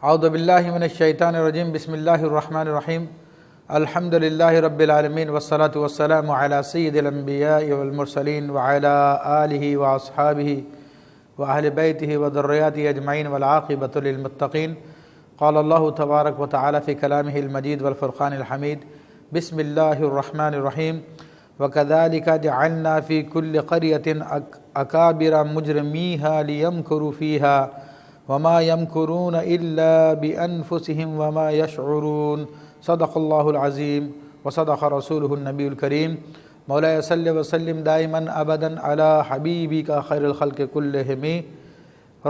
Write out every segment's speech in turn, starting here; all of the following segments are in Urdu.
اعوذ باللہ من الشیطان الرجیم بسم اللہ الرحمن الرحیم الحمد للہ رب العالمین والصلاة والسلام علی سید الانبیاء والمرسلین وعلی آلہ واصحابہ واہل بیتہ وذریاتہ اجمعین والعاقبۃ للمتقین قال اللہ تبارک وتعالی فی کلامہ المجید والفرقان الحمید بسم اللہ الرحمن الرحیم وَكَذَلِكَ جَعَلْنَا فِي كُلِّ قَرْيَةٍ أَكَابِرَ مُجْرِمِيهَا لِيَمْكُرُوا فِيهَا وَمَا يَمْكُرُونَ إِلَّا بِأَنفُسِهِمْ وَمَا يَشْعُرُونَ صدق اللہ العظیم وصدق رسولہ النبی الکریم مولاي صلی وسلم دائما ابدا علی حبیبک خیر الخلق کلہم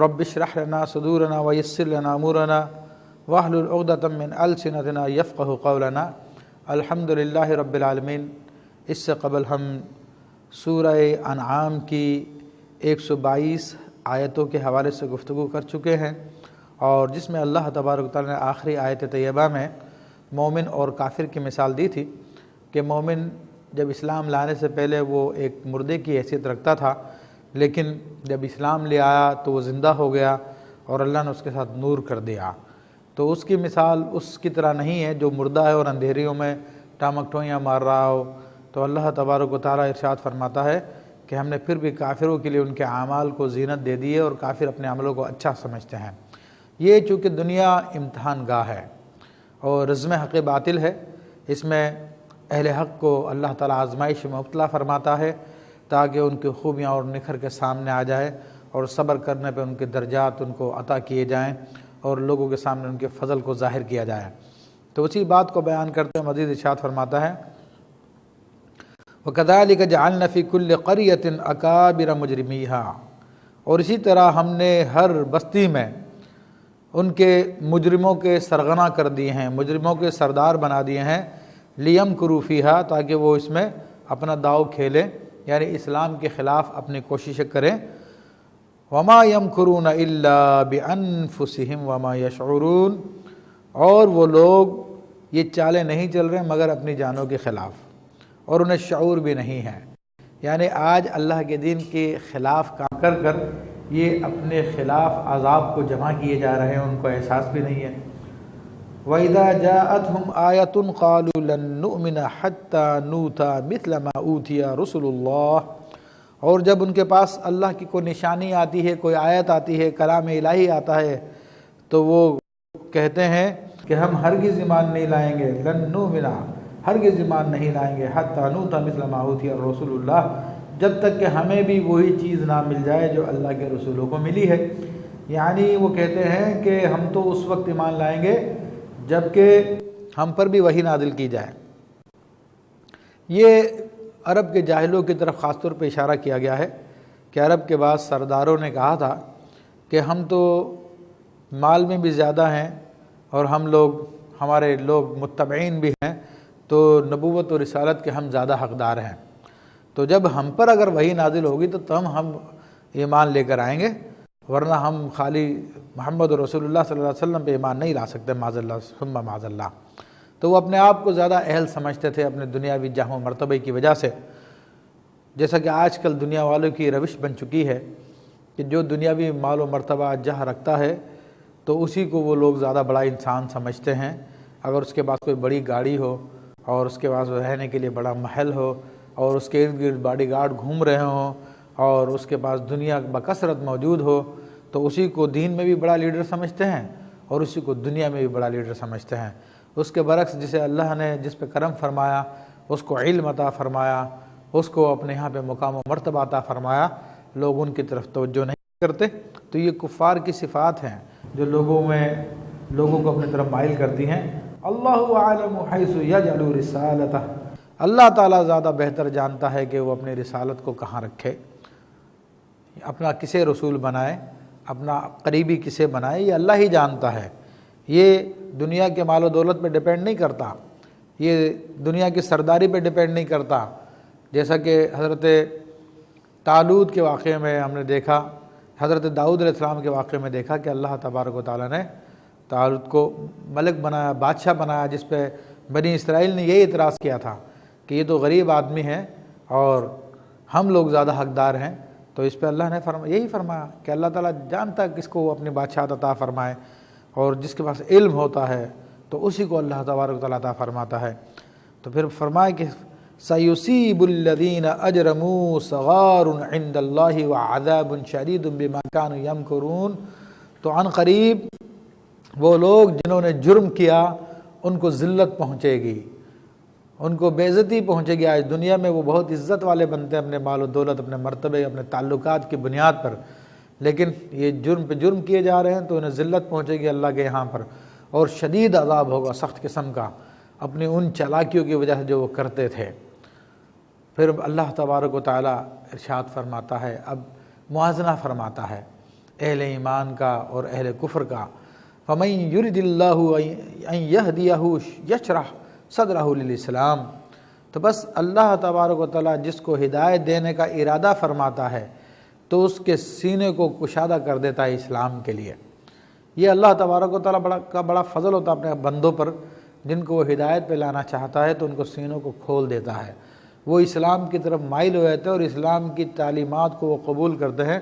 رب اشرح لنا صدورنا ویسر لنا امورنا واحلل عقدۃ من السنتنا یفقهوا قولنا الحمدللہ رب العالمین۔ اس سے قبل ہم سورہ انعام کی 122 آیتوں کے حوالے سے گفتگو کر چکے ہیں، اور جس میں اللہ تبارک و تعالیٰ نے آخری آیت طیبہ میں مومن اور کافر کی مثال دی تھی کہ مومن جب اسلام لانے سے پہلے وہ ایک مردے کی حیثیت رکھتا تھا، لیکن جب اسلام لے آیا تو وہ زندہ ہو گیا اور اللہ نے اس کے ساتھ نور کر دیا۔ تو اس کی مثال اس کی طرح نہیں ہے جو مردہ ہے اور اندھیریوں میں ٹامک ٹوئیاں مار رہا ہو۔ تو اللہ تبارک و تعالیٰ ارشاد فرماتا ہے کہ ہم نے پھر بھی کافروں کے لیے ان کے اعمال کو زینت دے دی ہے، اور کافر اپنے عملوں کو اچھا سمجھتے ہیں۔ یہ چونکہ دنیا امتحان گاہ ہے اور رزم حق باطل ہے، اس میں اہل حق کو اللہ تعالیٰ آزمائش میں مبتلا فرماتا ہے تاکہ ان کی خوبیاں اور نکھر کے سامنے آ جائے، اور صبر کرنے پہ ان کے درجات ان کو عطا کیے جائیں اور لوگوں کے سامنے ان کے فضل کو ظاہر کیا جائے۔ تو اسی بات کو بیان کرتے ہوئے مزید ارشاد فرماتا ہے وَكَذَلِكَ جَعَلْنَا فِي كُلِّ قَرْيَةٍ أَكَابِرَ مُجْرِمِيهَا، اور اسی طرح ہم نے ہر بستی میں ان کے مجرموں کے سرغنہ کر دیے ہیں، مجرموں کے سردار بنا دیے ہیں، لِيَمْكُرُوا فِيهَا، تاکہ وہ اس میں اپنا داؤ کھیلیں، یعنی اسلام کے خلاف اپنی کوششیں کریں۔ وَمَا يَمْكُرُونَ إِلَّا بِأَنفُسِهِمْ وَمَا يَشْعُرُونَ، اور وہ لوگ یہ چالیں نہیں چل رہے مگر اپنی جانوں کے خلاف، اور انہیں شعور بھی نہیں ہے۔ یعنی آج اللہ کے دین کے خلاف کام کر کر یہ اپنے خلاف عذاب کو جمع کیے جا رہے ہیں، ان کو احساس بھی نہیں ہے۔ وَإِذَا جَاءَتْهُمْ آيَةٌ قَالُوا لَن نُؤْمِنَ حَتَّى نُؤْتَىٰ مِثْلَ مَا أُوتِيَ رُسُلُ اللَّهِ، اور جب ان کے پاس اللہ کی کوئی نشانی آتی ہے، کوئی آیت آتی ہے، کلام الہی آتا ہے، تو وہ کہتے ہیں کہ ہم ہرگز ایمان نہیں لائیں گے، لن نؤمن، ہرگز ایمان نہیں لائیں گے، حتی نؤتی مثل ما اوتی الرسول اللہ، جب تک کہ ہمیں بھی وہی چیز نہ مل جائے جو اللہ کے رسولوں کو ملی ہے۔ یعنی وہ کہتے ہیں کہ ہم تو اس وقت ایمان لائیں گے جب کہ ہم پر بھی وحی نازل کی جائے۔ یہ عرب کے جاہلوں کی طرف خاص طور پہ اشارہ کیا گیا ہے کہ عرب کے بعض سرداروں نے کہا تھا کہ ہم تو مال میں بھی زیادہ ہیں اور ہمارے لوگ متبعین بھی ہیں، تو نبوت و رسالت کے ہم زیادہ حقدار ہیں، تو جب ہم پر اگر وحی نازل ہوگی تو ہم ایمان لے کر آئیں گے، ورنہ ہم خالی محمد رسول اللہ صلی اللہ علیہ وسلم پہ ایمان نہیں لا سکتے، معاذ اللہ ثم معاذ اللہ۔ تو وہ اپنے آپ کو زیادہ اہل سمجھتے تھے اپنے دنیاوی جاہ و مرتبے کی وجہ سے، جیسا کہ آج کل دنیا والوں کی روش بن چکی ہے کہ جو دنیاوی مال و مرتبہ جاہ رکھتا ہے تو اسی کو وہ لوگ زیادہ بڑا انسان سمجھتے ہیں۔ اگر اس کے پاس کوئی بڑی گاڑی ہو اور اس کے پاس رہنے کے لیے بڑا محل ہو اور اس کے ارد گرد باڈی گارڈ گھوم رہے ہوں اور اس کے پاس دنیا بکثرت موجود ہو، تو اسی کو دین میں بھی بڑا لیڈر سمجھتے ہیں اور اسی کو دنیا میں بھی بڑا لیڈر سمجھتے ہیں۔ اس کے برعکس جسے اللہ نے جس پہ کرم فرمایا، اس کو علم عطا فرمایا، اس کو اپنے یہاں پہ مقام و مرتبہ عطا فرمایا، لوگ ان کی طرف توجہ نہیں کرتے۔ تو یہ کفار کی صفات ہیں جو لوگوں کو اپنی طرف مائل کرتی ہیں۔ اللہ اعلم حیث یجعل رسالتہ، اللہ تعالیٰ زیادہ بہتر جانتا ہے کہ وہ اپنی رسالت کو کہاں رکھے، اپنا کسے رسول بنائے، اپنا قریبی کسے بنائے، یہ اللہ ہی جانتا ہے۔ یہ دنیا کے مال و دولت پہ ڈیپینڈ نہیں کرتا، یہ دنیا کی سرداری پہ ڈیپینڈ نہیں کرتا۔ جیسا کہ حضرت طالوت کے واقعے میں ہم نے دیکھا، حضرت داؤد علیہ السلام کے واقعے میں دیکھا کہ اللہ تبارک و تعالیٰ نے طالوت کو ملک بنایا، بادشاہ بنایا، جس پہ بنی اسرائیل نے یہی اعتراض کیا تھا کہ یہ تو غریب آدمی ہے اور ہم لوگ زیادہ حقدار ہیں۔ تو اس پہ اللہ نے یہی فرمایا کہ اللہ تعالیٰ جانتا ہے کس کو وہ اپنی بادشاہت عطا فرمائے۔ اور جس کے پاس علم ہوتا ہے تو اسی کو اللہ تبارک و تعالیٰ عطا فرماتا ہے۔ تو پھر فرمائے کہ سَيُصِيبُ الَّذِينَ أَجْرَمُوا صَغَارٌ عِنْدَ اللَّهِ وَعَذَابٌ شَدِيدٌ بِمَا كَانُوا يَمْكُرُونَ، تو عن قریب وہ لوگ جنہوں نے جرم کیا ان کو ذلت پہنچے گی، ان کو بے عزتی پہنچے گی۔ آج دنیا میں وہ بہت عزت والے بنتے ہیں اپنے مال و دولت، اپنے مرتبے، اپنے تعلقات کی بنیاد پر، لیکن یہ جرم پہ جرم کیے جا رہے ہیں تو انہیں ذلت پہنچے گی اللہ کے یہاں پر، اور شدید عذاب ہوگا سخت قسم کا، اپنی ان چالاکیوں کی وجہ سے جو وہ کرتے تھے۔ پھر اللہ تبارک و تعالیٰ ارشاد فرماتا ہے، اب موازنہ فرماتا ہے اہل ایمان کا اور اہل کفر کا۔ فَمَن يُرِدِ اللَّهُ أَن يَهْدِيَهُ يَشْرَحْ صَدْرَهُ لِلْإِسْلَامِ، تو بس اللہ تبارک و تعالیٰ جس کو ہدایت دینے کا ارادہ فرماتا ہے تو اس کے سینے کو کشادہ کر دیتا ہے اسلام کے لیے۔ یہ اللہ تبارک و تعالیٰ کا بڑا فضل ہوتا ہے اپنے بندوں پر، جن کو وہ ہدایت پہ لانا چاہتا ہے تو ان کو سینوں کو کھول دیتا ہے، وہ اسلام کی طرف مائل ہو جاتے ہیں اور اسلام کی تعلیمات کو وہ قبول کرتے ہیں۔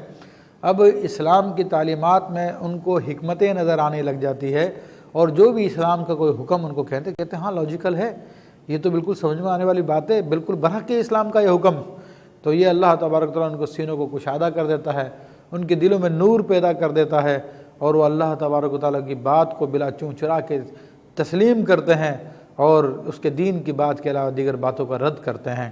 اب اسلام کی تعلیمات میں ان کو حکمتیں نظر آنے لگ جاتی ہے، اور جو بھی اسلام کا کوئی حکم ان کو کہتے ہیں ہاں لاجیکل ہے، یہ تو بالکل سمجھ میں آنے والی بات ہے، بالکل برحق ہے اسلام کا یہ حکم۔ تو یہ اللہ تبارک تعالیٰ ان کو سینوں کو کشادہ کر دیتا ہے، ان کے دلوں میں نور پیدا کر دیتا ہے، اور وہ اللہ تبارک تعالیٰ کی بات کو بلا چوں چرا کے تسلیم کرتے ہیں اور اس کے دین کی بات کے علاوہ دیگر باتوں کا رد کرتے ہیں۔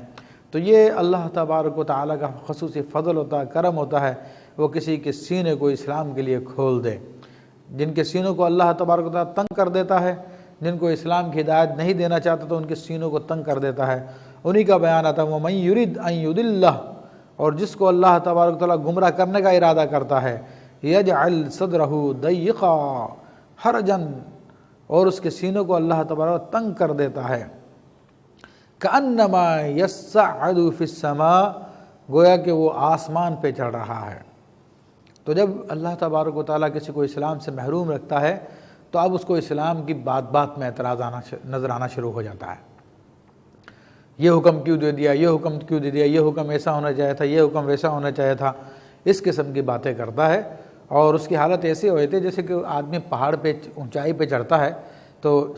تو یہ اللہ تبارک و تعالیٰ کا خصوصی فضل ہوتا ہے، کرم ہوتا ہے، وہ کسی کے سینے کو اسلام کے لیے کھول دے۔ جن کے سینوں کو اللہ تبارک و تعالیٰ تنگ کر دیتا ہے، جن کو اسلام کی ہدایت نہیں دینا چاہتا تو ان کے سینوں کو تنگ کر دیتا ہے۔ انہی کا بیان آتا ہے وَمَن يُرِدْ أَن يُضِلَّهُ، اور جس کو اللہ تبارک و تعالیٰ گمراہ کرنے کا ارادہ کرتا ہے، يَجْعَلْ صَدْرَهُ ضَيِّقًا حَرَجًا، اور اس کے سینوں کو اللہ تبارک تنگ کر دیتا ہے، كَأَنَّمَا يَصَّعَّدُ فِي السَّمَاءِ، گویا کہ وہ آسمان پہ چڑھ رہا ہے۔ تو جب اللہ تبارک و تعالیٰ کسی کو اسلام سے محروم رکھتا ہے تو اب اس کو اسلام کی بات بات میں اعتراض نظر آنا شروع ہو جاتا ہے۔ یہ حکم کیوں دے دیا، یہ حکم کیوں دے دیا، یہ حکم ایسا ہونا چاہیے تھا، یہ حکم ویسا ہونا چاہیے تھا، اس قسم کی باتیں کرتا ہے۔ اور اس کی حالت ایسی ہوئی تھی جیسے کہ آدمی پہاڑ پہ اونچائی پہ چڑھتا ہے تو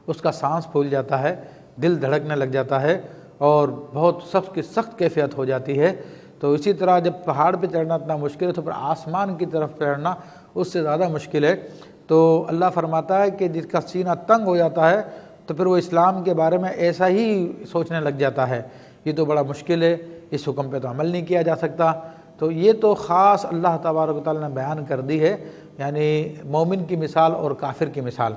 اس کا سانس پھول جاتا ہے، دل دھڑکنے لگ جاتا ہے اور بہت سخت کیفیت ہو جاتی ہے۔ تو اسی طرح جب پہاڑ پہ چڑھنا اتنا مشکل ہے تو پھر آسمان کی طرف چڑھنا اس سے زیادہ مشکل ہے۔ تو اللہ فرماتا ہے کہ جس کا سینہ تنگ ہو جاتا ہے تو پھر وہ اسلام کے بارے میں ایسا ہی سوچنے لگ جاتا ہے، یہ تو بڑا مشکل ہے، اس حکم پہ تو عمل نہیں کیا جا سکتا۔ تو یہ تو خاص اللہ تبارک و تعالیٰ نے بیان کر دی ہے، یعنی مومن کی مثال اور کافر کی مثال۔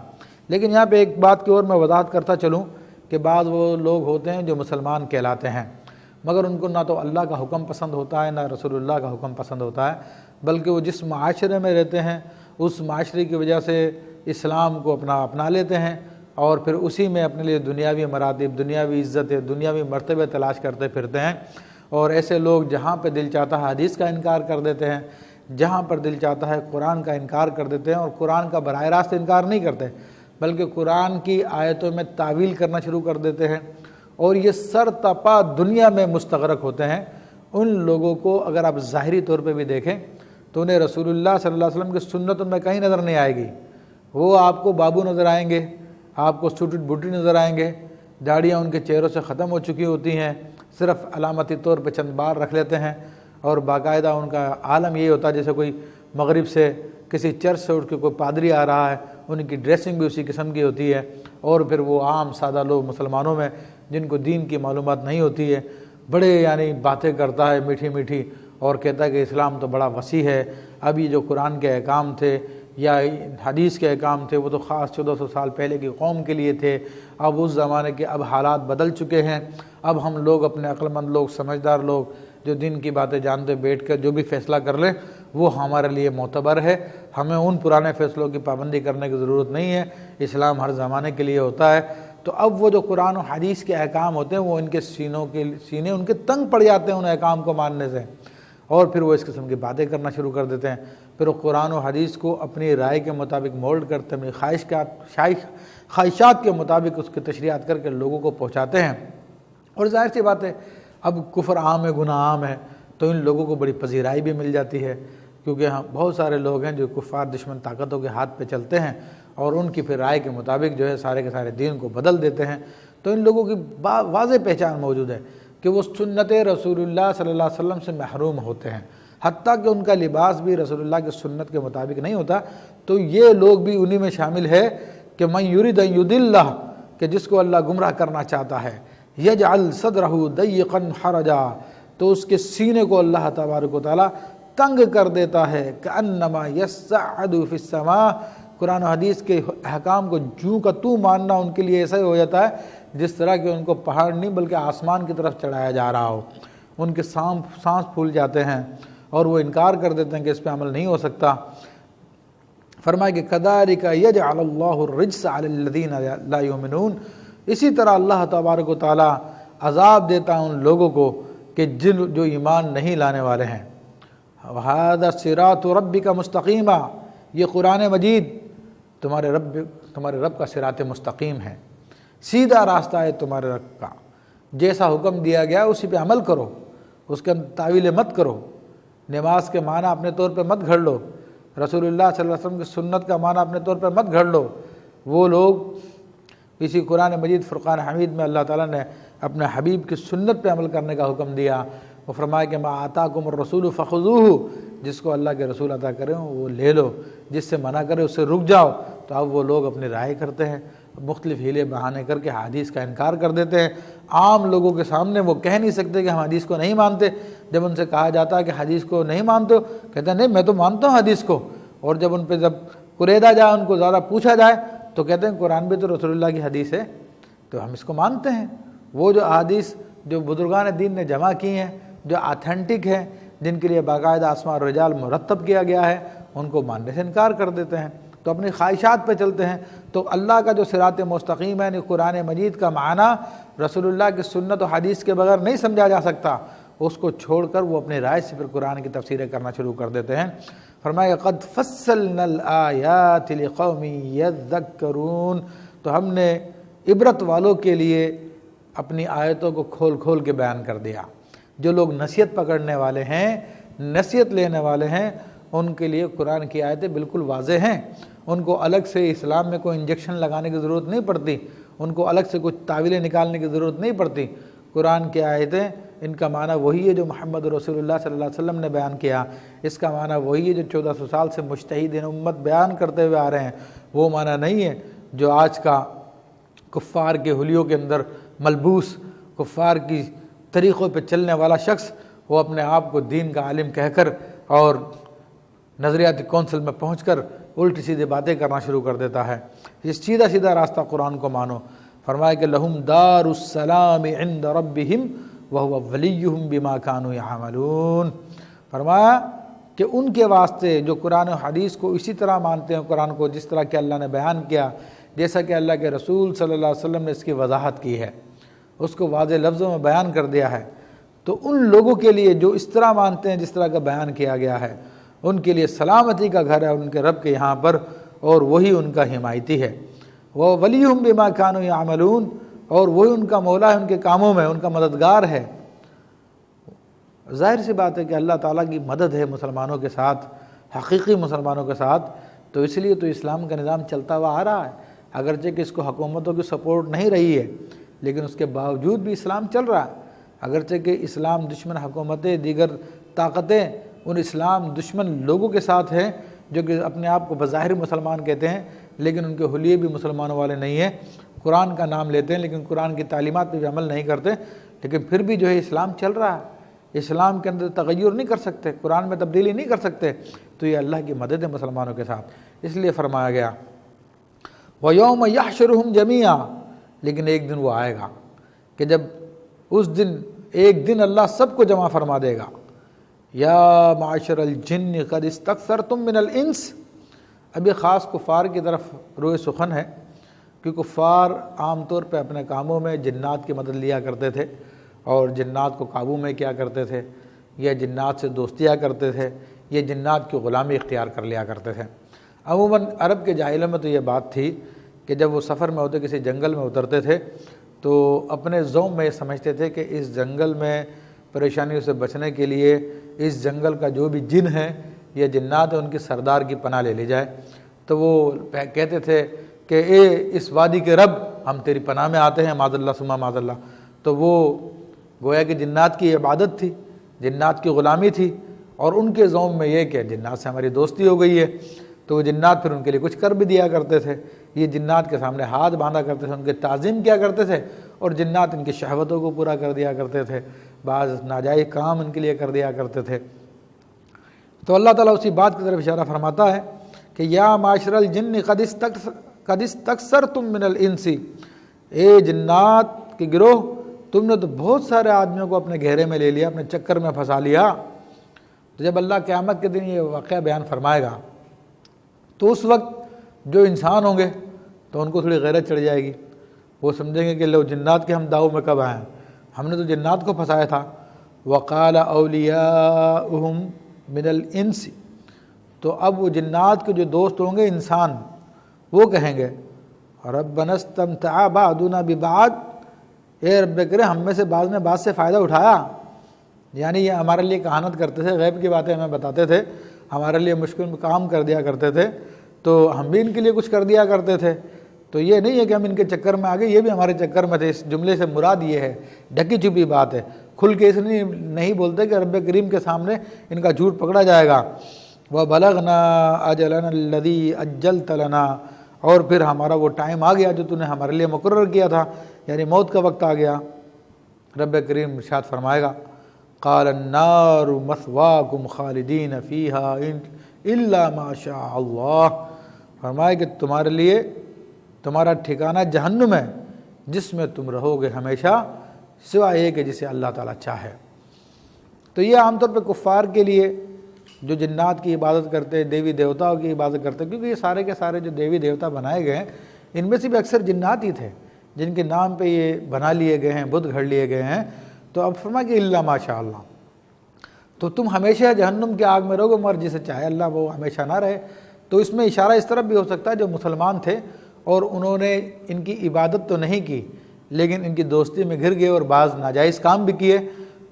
لیکن یہاں پہ ایک بات کی اور میں وضاحت کرتا چلوں کہ بعض وہ لوگ ہوتے ہیں جو مسلمان کہلاتے ہیں، مگر ان کو نہ تو اللہ کا حکم پسند ہوتا ہے نہ رسول اللہ کا حکم پسند ہوتا ہے، بلکہ وہ جس معاشرے میں رہتے ہیں اس معاشرے کی وجہ سے اسلام کو اپنا لیتے ہیں، اور پھر اسی میں اپنے لیے دنیاوی مراتب، دنیاوی عزتیں، دنیاوی مرتبے تلاش کرتے پھرتے ہیں۔ اور ایسے لوگ جہاں پہ دل چاہتا ہے حدیث کا انکار کر دیتے ہیں، جہاں پر دل چاہتا ہے قرآن کا انکار کر دیتے ہیں، اور قرآن کا براہ راست انکار نہیں کرتے بلکہ قرآن کی آیتوں میں تعویل کرنا شروع کر دیتے ہیں، اور یہ سر تپا دنیا میں مستغرق ہوتے ہیں۔ ان لوگوں کو اگر آپ ظاہری طور پہ بھی دیکھیں تو انہیں رسول اللہ صلی اللہ علیہ وسلم کی سنت ان میں کہیں نظر نہیں آئے گی۔ وہ آپ کو بابو نظر آئیں گے، آپ کو سوٹڈ بوٹی نظر آئیں گے، داڑیاں ان کے چہروں سے ختم ہو چکی ہوتی ہیں، صرف علامتی طور پہ چند بار رکھ لیتے ہیں، اور باقاعدہ ان کا عالم یہ ہوتا ہے جیسے کوئی مغرب سے کسی چرچ سے اٹھ کے کوئی پادری آ رہا ہے، ان کی ڈریسنگ بھی اسی قسم کی ہوتی ہے۔ اور پھر وہ عام سادہ لوگ مسلمانوں میں جن کو دین کی معلومات نہیں ہوتی ہے، بڑے یعنی باتیں کرتا ہے میٹھی میٹھی، اور کہتا ہے کہ اسلام تو بڑا وسیع ہے، اب یہ جو قرآن کے احکام تھے یا حدیث کے احکام تھے وہ تو خاص 1400 سال پہلے کی قوم کے لیے تھے، اب اس زمانے کے اب حالات بدل چکے ہیں، اب ہم لوگ اپنے عقل مند لوگ، سمجھدار لوگ جو دین کی باتیں جانتے بیٹھ کر جو بھی فیصلہ کر لیں وہ ہمارے لیے معتبر ہے، ہمیں ان پرانے فیصلوں کی پابندی کرنے کی ضرورت نہیں ہے، اسلام ہر زمانے کے لیے ہوتا ہے۔ تو اب وہ جو قرآن و حدیث کے احکام ہوتے ہیں وہ ان کے سینے ان کے تنگ پڑ جاتے ہیں ان احکام کو ماننے سے، اور پھر وہ اس قسم کی باتیں کرنا شروع کر دیتے ہیں، پھر وہ قرآن و حدیث کو اپنی رائے کے مطابق مولڈ کرتے ہیں، اپنی خواہشات کے مطابق اس کی تشریحات کر کے لوگوں کو پہنچاتے ہیں۔ اور ظاہر سی بات ہے اب کفر عام ہے، گناہ عام ہے، تو ان لوگوں کو بڑی پذیرائی بھی مل جاتی ہے۔ کیونکہ ہم بہت سارے لوگ ہیں جو کفار دشمن طاقتوں کے ہاتھ پہ چلتے ہیں اور ان کی پھر رائے کے مطابق جو ہے سارے کے سارے دین کو بدل دیتے ہیں۔ تو ان لوگوں کی واضح پہچان موجود ہے کہ وہ سنت رسول اللہ صلی اللہ علیہ وسلم سے محروم ہوتے ہیں، حتیٰ کہ ان کا لباس بھی رسول اللہ کی سنت کے مطابق نہیں ہوتا۔ تو یہ لوگ بھی انہی میں شامل ہے کہ من یرید ان یضلہ، کہ جس کو اللہ گمراہ کرنا چاہتا ہے، یجعل صدرہ ضیقا حرجا، تو اس کے سینے کو اللہ تبارک و تعالیٰ تنگ کر دیتا ہے، کأنما یصعد فی السماء۔ قرآن و حدیث کے احکام کو جوں کا تو ماننا ان کے لیے ایسا ہی ہو جاتا ہے جس طرح کہ ان کو پہاڑ نہیں بلکہ آسمان کی طرف چڑھایا جا رہا ہو۔ ان کے سانس پھول جاتے ہیں اور وہ انکار کر دیتے ہیں کہ اس پہ عمل نہیں ہو سکتا۔ فرمایا کہ کذالک یجعل اللہ الرجس علی الذین لا یؤمنون، اسی طرح اللہ تبارک و تعالیٰ عذاب دیتا ہے ان لوگوں کو کہ جو ایمان نہیں لانے والے ہیں۔ وَهَذَا صِرَاطُ رَبِّكَ مُسْتَقِيمًا، یہ قرآن مجید تمہارے رب کا صراط مستقیم ہے، سیدھا راستہ ہے تمہارے رب کا، جیسا حکم دیا گیا اسی پہ عمل کرو، اس کے تعویل مت کرو، نماز کے معنی اپنے طور پہ مت گھڑ لو، رسول اللہ صلی اللہ علیہ وسلم کی سنت کا معنی اپنے طور پہ مت گھڑ لو۔ وہ لوگ اسی قرآن مجید فرقان حمید میں اللہ تعالیٰ نے اپنے حبیب کی سنت پہ عمل کرنے کا حکم دیا۔ وہ فرمایا کہ ما آتاکم الرسول فخذوہ، جس کو اللہ کے رسول عطا کریں وہ لے لو، جس سے منع کرے اس سے رک جاؤ۔ تو اب وہ لوگ اپنی رائے کرتے ہیں، مختلف ہیلے بہانے کر کے حدیث کا انکار کر دیتے ہیں۔ عام لوگوں کے سامنے وہ کہہ نہیں سکتے کہ ہم حدیث کو نہیں مانتے۔ جب ان سے کہا جاتا ہے کہ حدیث کو نہیں مانتے ہو، کہتے ہیں نہیں میں تو مانتا ہوں حدیث کو۔ اور جب ان پہ قریدا جائے، ان کو زیادہ پوچھا جائے تو کہتے ہیں قرآن بھی تو رسول اللہ کی حدیث ہے تو ہم اس کو مانتے ہیں۔ وہ جو احادیث جو بزرگان دین نے جمع کی ہیں، جو آتھینٹک ہیں، جن کے لیے باقاعدہ اسماء الرجال مرتب کیا گیا ہے، ان کو ماننے سے انکار کر دیتے ہیں، تو اپنی خواہشات پہ چلتے ہیں۔ تو اللہ کا جو صراط مستقیم ہے، یعنی قرآن مجید کا معنی رسول اللہ کی سنت و حدیث کے بغیر نہیں سمجھا جا سکتا، اس کو چھوڑ کر وہ اپنی رائے سے پھر قرآن کی تفسیریں کرنا شروع کر دیتے ہیں۔ فرمایا قد فصلنا الآیات لقوم یذکرون، تو ہم نے عبرت والوں کے لیے اپنی آیتوں کو کھول کھول کے بیان کر دیا۔ جو لوگ نصیحت پکڑنے والے ہیں، نصیحت لینے والے ہیں، ان کے لیے قرآن کی آیتیں بالکل واضح ہیں۔ ان کو الگ سے اسلام میں کوئی انجیکشن لگانے کی ضرورت نہیں پڑتی، ان کو الگ سے کچھ تعویلیں نکالنے کی ضرورت نہیں پڑتی۔ قرآن کی آیتیں ان کا معنی وہی ہے جو محمد رسول اللہ صلی اللہ علیہ وسلم نے بیان کیا، اس کا معنی وہی ہے جو 1400 سال سے مجتہدین امت بیان کرتے ہوئے آ رہے ہیں۔ وہ معنی نہیں ہے جو آج کا کفار کے حلیوں کے اندر ملبوس، کفار کی طریقوں پہ چلنے والا شخص وہ اپنے آپ کو دین کا عالم کہہ کر اور نظریاتی کونسل میں پہنچ کر الٹی سیدھی باتیں کرنا شروع کر دیتا ہے۔ یہ سیدھا سیدھا راستہ قرآن کو مانو۔ فرمایا کہ لہم دار السلام عند ربہم وہو ولیہم بما کانوا یعملون، فرمایا کہ ان کے واسطے جو قرآن و حدیث کو اسی طرح مانتے ہیں، قرآن کو جس طرح کہ اللہ نے بیان کیا، جیسا کہ اللہ کے رسول صلی اللہ علیہ وسلم نے اس کی وضاحت کی ہے، اس کو واضح لفظوں میں بیان کر دیا ہے، تو ان لوگوں کے لیے جو اس طرح مانتے ہیں جس طرح کا بیان کیا گیا ہے، ان کے لیے سلامتی کا گھر ہے ان کے رب کے یہاں پر، اور وہی ان کا حمایتی ہے۔ وہ ولیہم بما کانوا یعملون، اور وہی ان کا مولا ہے ان کے کاموں میں، ان کا مددگار ہے۔ ظاہر سی بات ہے کہ اللہ تعالیٰ کی مدد ہے مسلمانوں کے ساتھ، حقیقی مسلمانوں کے ساتھ، تو اس لیے تو اسلام کا نظام چلتا ہوا آ رہا ہے، اگرچہ کہ اس کو حکومتوں کی سپورٹ نہیں رہی ہے، لیکن اس کے باوجود بھی اسلام چل رہا ہے۔ اگرچہ کہ اسلام دشمن حکومتیں، دیگر طاقتیں ان اسلام دشمن لوگوں کے ساتھ ہیں جو کہ اپنے آپ کو بظاہر مسلمان کہتے ہیں، لیکن ان کے حلیے بھی مسلمانوں والے نہیں ہیں، قرآن کا نام لیتے ہیں لیکن قرآن کی تعلیمات پہ بھی عمل نہیں کرتے، لیکن پھر بھی جو ہے اسلام چل رہا ہے۔ اسلام کے اندر تغیر نہیں کر سکتے، قرآن میں تبدیلی نہیں کر سکتے، تو یہ اللہ کی مدد ہے مسلمانوں کے ساتھ۔ اس لیے فرمایا گیا وَيَوْمَ يَحْشُرُهُمْ جَمِيعًا، لیکن ایک دن وہ آئے گا کہ جب اس دن ایک دن اللہ سب کو جمع فرما دے گا۔ یا معاشر الجن قد استکثرتم من الانس، اب یہ خاص کفار کی طرف روئے سخن ہے، کہ کفار عام طور پہ اپنے کاموں میں جنات کی مدد لیا کرتے تھے اور جنات کو قابو میں کیا کرتے تھے، یا جنات سے دوستیاں کرتے تھے، یا جنات کی غلامی اختیار کر لیا کرتے تھے۔ عموماً عرب کے جاہلوں میں تو یہ بات تھی کہ جب وہ سفر میں ہوتے، کسی جنگل میں اترتے تھے، تو اپنے ذوم میں یہ سمجھتے تھے کہ اس جنگل میں پریشانیوں سے بچنے کے لیے اس جنگل کا جو بھی جن ہے یہ جنات ان کی سردار کی پناہ لے لی جائے۔ تو وہ کہتے تھے کہ اے اس وادی کے رب، ہم تیری پناہ میں آتے ہیں، معاذ اللہ ثم معاذ اللہ۔ تو وہ گویا کہ جنات کی عبادت تھی، جنات کی غلامی تھی، اور ان کے ذوم میں یہ کہ جنات سے ہماری دوستی ہو گئی ہے، تو وہ جنات پھر ان کے لیے کچھ کر بھی دیا کرتے تھے۔ یہ جنات کے سامنے ہاتھ باندھا کرتے تھے، ان کے تعظیم کیا کرتے تھے، اور جنات ان کی شہوتوں کو پورا کر دیا کرتے تھے، بعض ناجائز کام ان کے لیے کر دیا کرتے تھے۔ تو اللہ تعالیٰ اسی بات کی طرف اشارہ فرماتا ہے کہ یا معاشر الجن قد استکثرتم من الانس، اے جنات کے گروہ، تم نے تو بہت سارے آدمیوں کو اپنے گھیرے میں لے لیا، اپنے چکر میں پھنسا لیا۔ تو جب اللہ قیامت کے دن یہ واقعہ بیان فرمائے گا تو اس وقت جو انسان ہوں گے تو ان کو تھوڑی غیرت چڑھ جائے گی، وہ سمجھیں گے کہ لو جنات کے ہم داؤ میں کب آئے ہیں، ہم نے تو جنات کو پھنسایا تھا۔ وقال اولیاؤہم من الانس، تو اب وہ جنات کے جو دوست ہوں گے انسان، وہ کہیں گے ربنا استمتع بعضنا ببعض، اے رب کریم ہم میں سے بعض نے بعض سے فائدہ اٹھایا، یعنی یہ ہمارے لیے کہانت کرتے تھے، غیب کی باتیں ہمیں بتاتے تھے، ہمارے لیے مشکل کام کر دیا کرتے تھے، تو ہم بھی ان کے لیے کچھ کر دیا کرتے تھے۔ تو یہ نہیں ہے کہ ہم ان کے چکر میں آ گئے، یہ بھی ہمارے چکر میں تھے۔ اس جملے سے مراد یہ ہے، ڈھکی چھپی بات ہے، کھل کے اس لیے نہیں بولتے کہ رب کریم کے سامنے ان کا جھوٹ پکڑا جائے گا۔ وَبَلَغْنَا أَجَلَنَا الَّذِي أَجَّلْتَ لَنَا، اور پھر ہمارا وہ ٹائم آ گیا جو تو نے ہمارے لیے مقرر کیا تھا، یعنی موت کا وقت آ گیا۔ رب کریم ارشاد فرمائے گا قال النار مثواکم خالدین فیہا الا ما شاء اللہ، فرمائے کہ تمہارے لیے تمہارا ٹھکانہ جہنم ہے جس میں تم رہو گے ہمیشہ، سوائے یہ کہ جسے اللہ تعالیٰ چاہے۔ تو یہ عام طور پہ کفار کے لیے جو جنات کی عبادت کرتے ہیں، دیوی دیوتاؤں کی عبادت کرتے ہیں، کیونکہ یہ سارے کے سارے جو دیوی دیوتا بنائے گئے ہیں ان میں سے بھی اکثر جنات ہی تھے جن کے نام پہ یہ بنا لیے گئے ہیں، بت گھڑ لیے گئے ہیں۔ تو اب فرمایا کہ الا ماشاء اللہ، تو تم ہمیشہ جہنم کی آگ میں رہو گے، مگر جسے چاہے اللہ وہ ہمیشہ نہ رہے۔ تو اس میں اشارہ اس طرف بھی ہو سکتا ہے جو مسلمان تھے اور انہوں نے ان کی عبادت تو نہیں کی لیکن ان کی دوستی میں گھر گئے اور بعض ناجائز کام بھی کیے،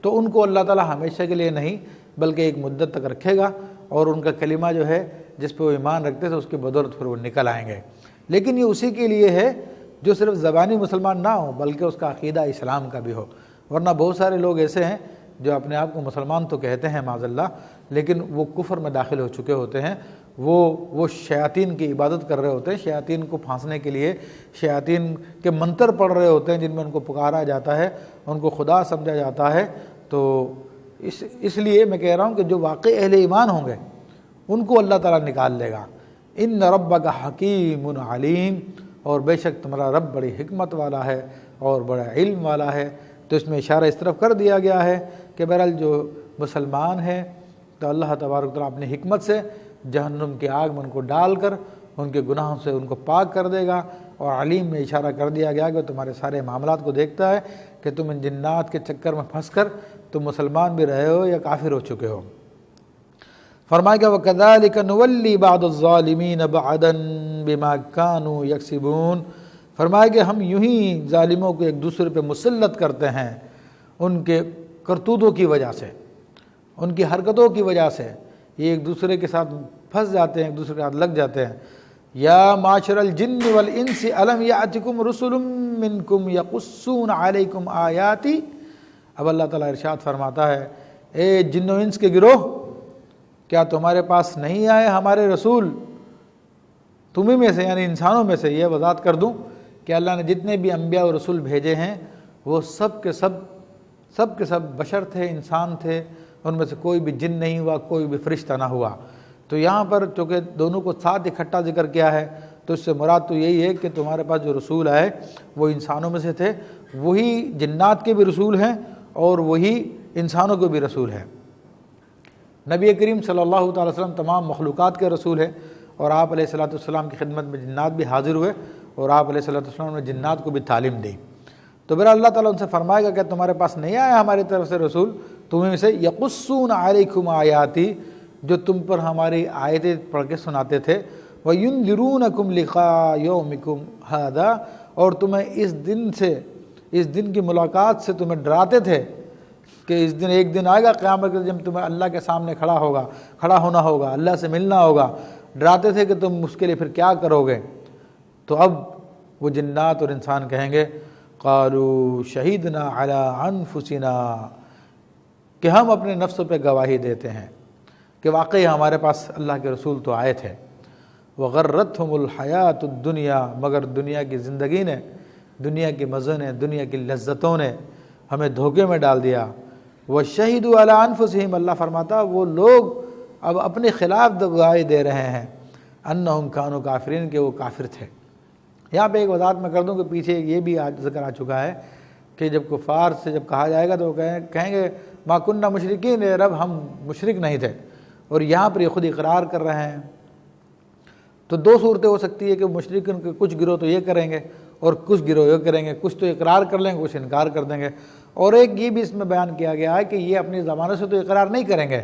تو ان کو اللہ تعالیٰ ہمیشہ کے لیے نہیں بلکہ ایک مدت تک رکھے گا، اور ان کا کلمہ جو ہے جس پہ وہ ایمان رکھتے تھے اس کی بدولت پھر وہ نکل آئیں گے۔ لیکن یہ اسی کے لیے ہے جو صرف زبانی مسلمان نہ ہو بلکہ اس کا عقیدہ اسلام کا بھی ہو، ورنہ بہت سارے لوگ ایسے ہیں جو اپنے آپ کو مسلمان تو کہتے ہیں معاذ اللہ، لیکن وہ کفر میں داخل ہو چکے ہوتے ہیں، وہ شیاطین کی عبادت کر رہے ہوتے ہیں، شیاطین کو پھانسنے کے لیے شیاطین کے منتر پڑھ رہے ہوتے ہیں جن میں ان کو پکارا جاتا ہے، ان کو خدا سمجھا جاتا ہے۔ تو اس لیے میں کہہ رہا ہوں کہ جو واقعی اہل ایمان ہوں گے ان کو اللہ تعالیٰ نکال لے گا۔ ان ربک حکیم علیم، اور بے شک تمہارا رب بڑی حکمت والا ہے اور بڑا علم والا ہے۔ تو اس میں اشارہ اس طرف کر دیا گیا ہے کہ بہرحال جو مسلمان ہیں تو اللہ تبارک و تعالیٰ اپنی حکمت سے جہنم کی آگ میں ان کو ڈال کر ان کے گناہوں سے ان کو پاک کر دے گا، اور علیم میں اشارہ کر دیا گیا کہ تمہارے سارے معاملات کو دیکھتا ہے کہ تم ان جنات کے چکر میں پھنس کر تم مسلمان بھی رہے ہو یا کافر ہو چکے ہو۔ فرمائے گا وَكَذَلِكَ نُوَلِّي بَعْضَ الظَّالِمِينَ بَعْضًا بِمَا كَانُوا يَكْسِبُونَ، فرمائے کہ ہم یوں ہی ظالموں کو ایک دوسرے پہ مسلط کرتے ہیں ان کے کرتوتوں کی وجہ سے، ان کی حرکتوں کی وجہ سے، یہ ایک دوسرے کے ساتھ پھنس جاتے ہیں، ایک دوسرے کے ساتھ لگ جاتے ہیں۔ یا معاشر الجن والانس الم یاتکم رسل منکم یقصون علیکم آیاتی، اب اللہ تعالیٰ ارشاد فرماتا ہے اے جن و انس کے گروہ، کیا تمہارے پاس نہیں آئے ہمارے رسول تمہیں میں سے، یعنی انسانوں میں سے؟ یہ وضاحت کر دوں کہ اللہ نے جتنے بھی انبیاء و رسول بھیجے ہیں وہ سب کے سب بشر تھے، انسان تھے، ان میں سے کوئی بھی جن نہیں ہوا، کوئی بھی فرشتہ نہ ہوا۔ تو یہاں پر چونکہ دونوں کو ساتھ اکٹھا ذکر کیا ہے تو اس سے مراد تو یہی ہے کہ تمہارے پاس جو رسول آئے وہ انسانوں میں سے تھے، وہی جنات کے بھی رسول ہیں اور وہی انسانوں کے بھی رسول ہیں۔ نبی کریم صلی اللہ تعالی وسلم تمام مخلوقات کے رسول ہیں، اور آپ علیہ الصلوۃ والسلام کی خدمت میں جنات بھی حاضر ہوئے اور آپ علیہ الصلوۃ والسلام نے جنات کو بھی تعلیم دی۔ تو بہرحال اللہ تعالیٰ ان سے فرمائے گا کہ تمہارے پاس نہیں آیا ہماری طرف سے رسول تمہیں سے یقصون علیکم آیاتی، جو تم پر ہماری آیتیں پڑھ کے سناتے تھے، وَيُنذِرُونَكُمْ لِقَاءَ يَوْمِكُمْ هَذَا، اور تمہیں اس دن کی ملاقات سے تمہیں ڈراتے تھے کہ اس دن ایک دن آئے گا قیامت کے جب تمہیں اللہ کے سامنے کھڑا ہونا ہوگا، اللہ سے ملنا ہوگا، ڈراتے تھے کہ تم اس کے لیے پھر کیا کرو گے؟ تو اب وہ جنات اور انسان کہیں گے قالوا شہیدنا علی انفسنا، کہ ہم اپنے نفسوں پہ گواہی دیتے ہیں کہ واقعی ہمارے پاس اللہ کے رسول تو آئے تھے۔ وغرتہم الحیات الدنیا، مگر دنیا کی زندگی نے، دنیا کے مزے نے، دنیا کی لذتوں نے ہمیں دھوکے میں ڈال دیا۔ وشہدوا علی انفسہم، اللہ فرماتا وہ لوگ اب اپنے خلاف گواہی دے رہے ہیں انہم کانوا کافرین، کہ وہ کافر تھے۔ یہاں پہ ایک وضاحت میں کر دوں کہ پیچھے یہ بھی ذکر آ چکا ہے کہ جب کفار سے جب کہا جائے گا تو وہ کہیں گے ما کننا مشرکین، اے رب ہم مشرک نہیں تھے، اور یہاں پر یہ خود اقرار کر رہے ہیں۔ تو دو صورتیں ہو سکتی ہے کہ مشرکین کے کچھ گروہ تو یہ کریں گے اور کچھ گروہ یہ کریں گے، کچھ تو اقرار کر لیں گے، کچھ انکار کر دیں گے۔ اور ایک یہ بھی اس میں بیان کیا گیا ہے کہ یہ اپنی زبانوں سے تو اقرار نہیں کریں گے،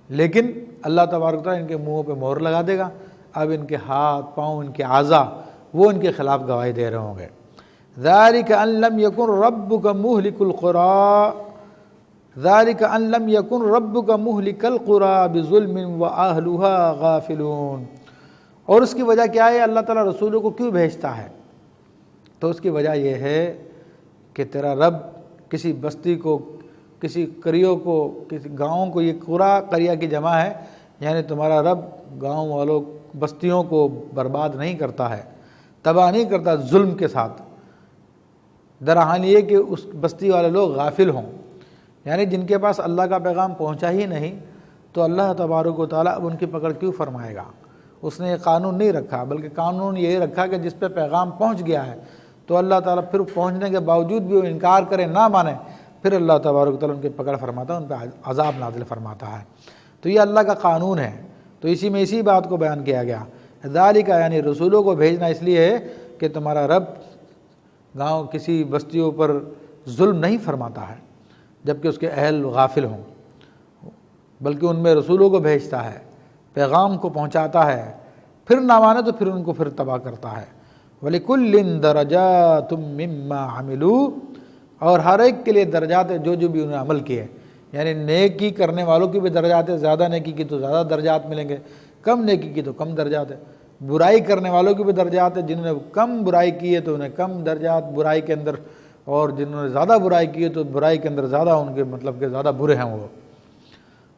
لیکن اللہ تبارک و تعالیٰ ان کے منہوں پہ مہر لگا دے گا، اب ان کے ہاتھ پاؤں، ان کے اعضاء وہ ان کے خلاف گواہی دے رہے ہوں گے۔ ذالک ان لم یکن ربک مہلک القری، ذالک ان لم یکن ربک مہلک القری بظلم واہلها غافلون۔ اور اس کی وجہ کیا ہے؟ اللہ تعالیٰ رسولوں کو کیوں بھیجتا ہے؟ تو اس کی وجہ یہ ہے کہ تیرا رب کسی بستی کو، کسی قریوں کو، کسی گاؤں کو، یہ قریہ کی جمع ہے، یعنی تمہارا رب گاؤں والوں، بستیوں کو برباد نہیں کرتا ہے، تباہ نہیں کرتا ظلم کے ساتھ۔ دراحال یہ کہ اس بستی والے لوگ غافل ہوں، یعنی جن کے پاس اللہ کا پیغام پہنچا ہی نہیں، تو اللہ تبارک و تعالیٰ اب ان کی پکڑ کیوں فرمائے گا؟ اس نے یہ قانون نہیں رکھا، بلکہ قانون یہی رکھا کہ جس پہ پیغام پہنچ گیا ہے تو اللہ تعالیٰ پھر پہنچنے کے باوجود بھی وہ انکار کرے، نہ مانے، پھر اللہ تبارک و تعالیٰ ان کی پکڑ فرماتا ہے، ان پہ عذاب نازل فرماتا ہے۔ تو یہ اللہ کا قانون ہے۔ تو اسی میں اسی بات کو بیان کیا گیا، ذالک یعنی رسولوں کو بھیجنا اس لیے ہے کہ تمہارا رب گاؤں کسی بستیوں پر ظلم نہیں فرماتا ہے جبکہ اس کے اہل غافل ہوں، بلکہ ان میں رسولوں کو بھیجتا ہے، پیغام کو پہنچاتا ہے، پھر نہ مانے تو پھر ان کو پھر تباہ کرتا ہے۔ وَلِكُلٍّ دَرَجَاتٌ مِّمَّا عَمِلُوا، اور ہر ایک کے لیے درجات ہے جو بھی انہوں نے عمل کیے، یعنی نیکی کرنے والوں کی بھی درجات ہے، زیادہ نیکی کی تو زیادہ درجات ملیں گے، کم نیکی کی تو کم درجات ہے۔ برائی کرنے والوں کی بھی درجات ہے، جنہوں نے کم برائی کی ہے تو انہیں کم درجات برائی کے اندر، اور جنہوں نے زیادہ برائی کی ہے تو برائی کے اندر زیادہ ان کے مطلب کہ زیادہ برے ہیں وہ۔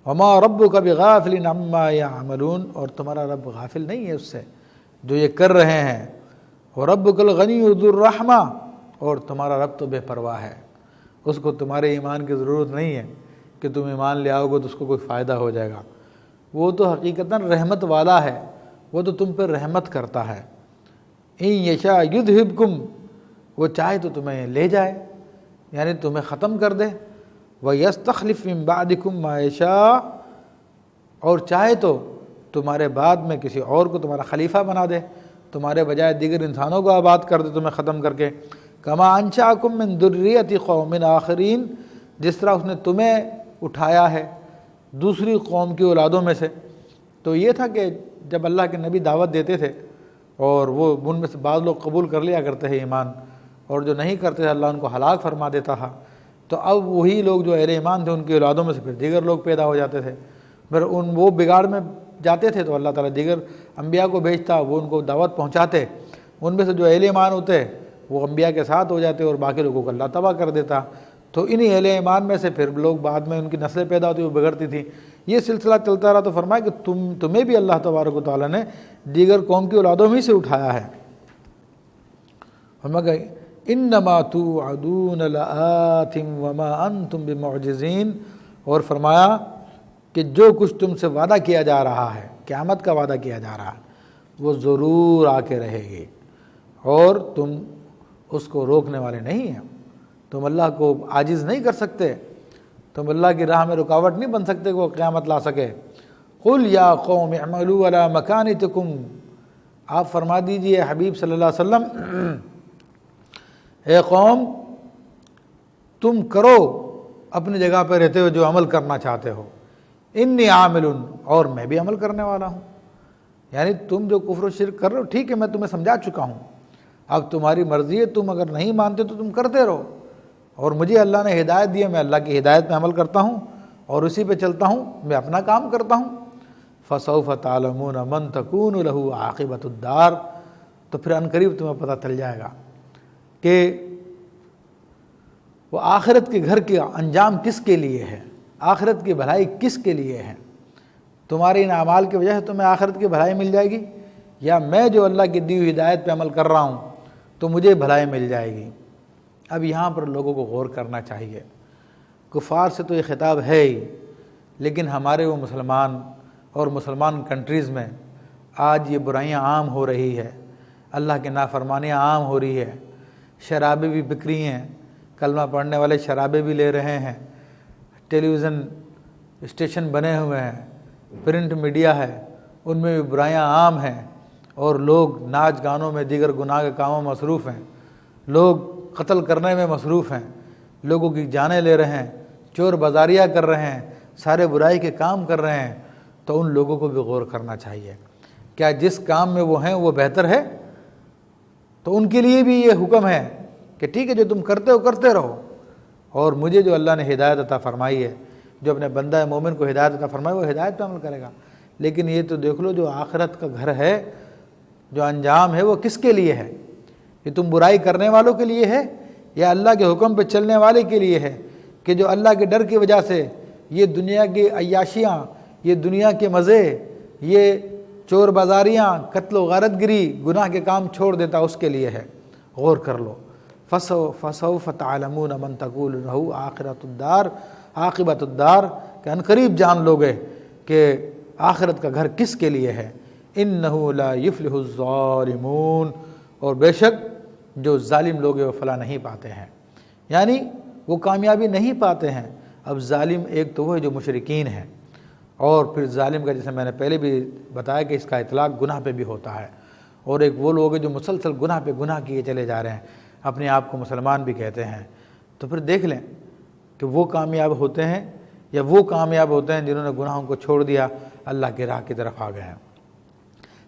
وَمَا رَبُّكَ بِغَافِلٍ عَمَّا يَعْمَلُونَ، اور تمہارا رب غافل نہیں ہے اس سے جو یہ کر رہے ہیں۔ وَرَبُّكَ الْغَنِيُّ ذُو الرَّحْمَةِ، اور تمہارا رب تو بے پرواہ ہے، اس کو تمہارے ایمان کی ضرورت نہیں ہے کہ تم ایمان لے آؤ گے تو اس کو کوئی فائدہ ہو جائے گا، وہ تو حقیقتاً رحمت والا ہے، وہ تو تم پر رحمت کرتا ہے۔ اِن یشاء یذھبکم، وہ چاہے تو تمہیں لے جائے، یعنی تمہیں ختم کر دے، وَیَسْتَخْلِفْ مِن بَعْدِکُم مَا یشاء، اور چاہے تو تمہارے بعد میں کسی اور کو تمہارا خلیفہ بنا دے، تمہارے بجائے دیگر انسانوں کو آباد کر دے تمہیں ختم کر کے۔ کما انشأکم من ذریۃ قوم آخرین، جس طرح اس نے تمہیں اٹھایا ہے دوسری قوم کی اولادوں میں سے۔ تو یہ تھا کہ جب اللہ کے نبی دعوت دیتے تھے اور وہ ان میں سے بعض لوگ قبول کر لیا کرتے ہیں ایمان، اور جو نہیں کرتے تھے اللہ ان کو ہلاک فرما دیتا تھا، تو اب وہی لوگ جو اہل ایمان تھے ان کی اولادوں میں سے پھر دیگر لوگ پیدا ہو جاتے تھے، پھر وہ بگاڑ میں جاتے تھے تو اللہ تعالیٰ دیگر انبیاء کو بھیجتا، وہ ان کو دعوت پہنچاتے، ان میں سے جو اہل ایمان ہوتے وہ انبیاء کے ساتھ ہو جاتے اور باقی لوگوں کو اللہ تباہ کر دیتا۔ تو انہی اہل ایمان میں سے پھر لوگ بعد میں ان کی نسلیں پیدا ہوتی وہ بگڑتی تھیں، یہ سلسلہ چلتا رہا۔ تو فرمایا کہ تمہیں بھی اللہ تبارک و تعالیٰ نے دیگر قوم کی اولادوں میں سے اٹھایا ہے۔ فرمایا انما توعدون لآت وما انتم بمعجزین، اور فرمایا کہ جو کچھ تم سے وعدہ کیا جا رہا ہے، قیامت کا وعدہ کیا جا رہا ہے، وہ ضرور آ کے رہے گی، اور تم اس کو روکنے والے نہیں ہیں، تم اللہ کو عاجز نہیں کر سکتے، تم اللہ کی راہ میں رکاوٹ نہیں بن سکتے کہ وہ قیامت لا سکے۔ قل یا قوم اعملوا علی مکانتکم، آپ فرما دیجئے حبیب صلی اللہ علیہ وسلم، اے قوم تم کرو اپنی جگہ پہ رہتے ہو جو عمل کرنا چاہتے ہو، انی عامل، اور میں بھی عمل کرنے والا ہوں۔ یعنی تم جو کفر و شرک کر رہے ہو ٹھیک ہے، میں تمہیں سمجھا چکا ہوں، اب تمہاری مرضی ہے، تم اگر نہیں مانتے تو تم کرتے رہو، اور مجھے اللہ نے ہدایت دی ہے، میں اللہ کی ہدایت پہ عمل کرتا ہوں اور اسی پہ چلتا ہوں، میں اپنا کام کرتا ہوں۔ فَسَوْفَ تَعْلَمُونَ مَنْ تَكُونُ لَهُ عَاقِبَةُ الدَّارِ، تو پھر عنقریب تمہیں پتہ چل جائے گا کہ وہ آخرت کے گھر کے انجام کس کے لیے ہے، آخرت کی بھلائی کس کے لیے ہے۔ تمہارے ان اعمال کی وجہ سے تمہیں آخرت کی بھلائی مل جائے گی، یا میں جو اللہ کی دی ہوئی ہدایت پہ عمل کر رہا ہوں تو مجھے بھلائی مل جائے گی۔ اب یہاں پر لوگوں کو غور کرنا چاہیے، کفار سے تو یہ خطاب ہے ہی، لیکن ہمارے وہ مسلمان اور مسلمان کنٹریز میں آج یہ برائیاں عام ہو رہی ہے، اللہ کی نافرمانیاں عام ہو رہی ہے، شرابیں بھی بک رہی ہیں، کلمہ پڑھنے والے شرابیں بھی لے رہے ہیں، ٹیلی ویژن اسٹیشن بنے ہوئے ہیں، پرنٹ میڈیا ہے، ان میں بھی برائیاں عام ہیں، اور لوگ ناچ گانوں میں دیگر گناہ کے کاموں میں مصروف ہیں، لوگ قتل کرنے میں مصروف ہیں، لوگوں کی جانیں لے رہے ہیں، چور بازاریاں کر رہے ہیں، سارے برائی کے کام کر رہے ہیں۔ تو ان لوگوں کو بھی غور کرنا چاہیے، کیا جس کام میں وہ ہیں وہ بہتر ہے؟ تو ان کے لیے بھی یہ حکم ہے کہ ٹھیک ہے، جو تم کرتے ہو کرتے رہو، اور مجھے جو اللہ نے ہدایت عطا فرمائی ہے، جو اپنے بندہ مومن کو ہدایت عطا فرمائی وہ ہدایت پہ عمل کرے گا۔ لیکن یہ تو دیکھ لو جو آخرت کا گھر ہے، جو انجام ہے وہ کس کے لیے ہے؟ یہ تم برائی کرنے والوں کے لیے ہے یا اللہ کے حکم پہ چلنے والے کے لیے ہے، کہ جو اللہ کے ڈر کی وجہ سے یہ دنیا کی عیاشیاں، یہ دنیا کے مزے، یہ چور بازاریاں، قتل و غارت گری، گناہ کے کام چھوڑ دیتا، اس کے لیے ہے۔ غور کر لو، فَسَوْفَ تَعْلَمُونَ مَنْ تَكُونُ لَهُ عَاقِبَةُ الدَّارِ، کہ عنقریب جان لوگے کہ آخرت کا گھر کس کے لیے ہے۔ إِنَّهُ لَا يُفْلِحُ الظَّالِمُونَ، اور بے شک جو ظالم لوگ ہیں وہ فلاح نہیں پاتے ہیں، یعنی وہ کامیابی نہیں پاتے ہیں۔ اب ظالم ایک تو وہ ہے جو مشرکین ہیں، اور پھر ظالم کا جیسے میں نے پہلے بھی بتایا کہ اس کا اطلاق گناہ پہ بھی ہوتا ہے، اور ایک وہ لوگ ہیں جو مسلسل گناہ پہ گناہ کیے چلے جا رہے ہیں، اپنے آپ کو مسلمان بھی کہتے ہیں۔ تو پھر دیکھ لیں کہ وہ کامیاب ہوتے ہیں یا وہ کامیاب ہوتے ہیں جنہوں نے گناہوں کو چھوڑ دیا، اللہ کی راہ کی طرف آ گئے ہیں۔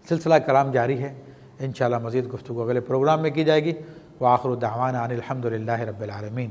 سلسلہ کلام جاری ہے، انشاءاللہ مزید گفتگو اگلے پروگرام میں کی جائے گی۔ وآخر دعوانا ان الحمد للہ رب العالمین۔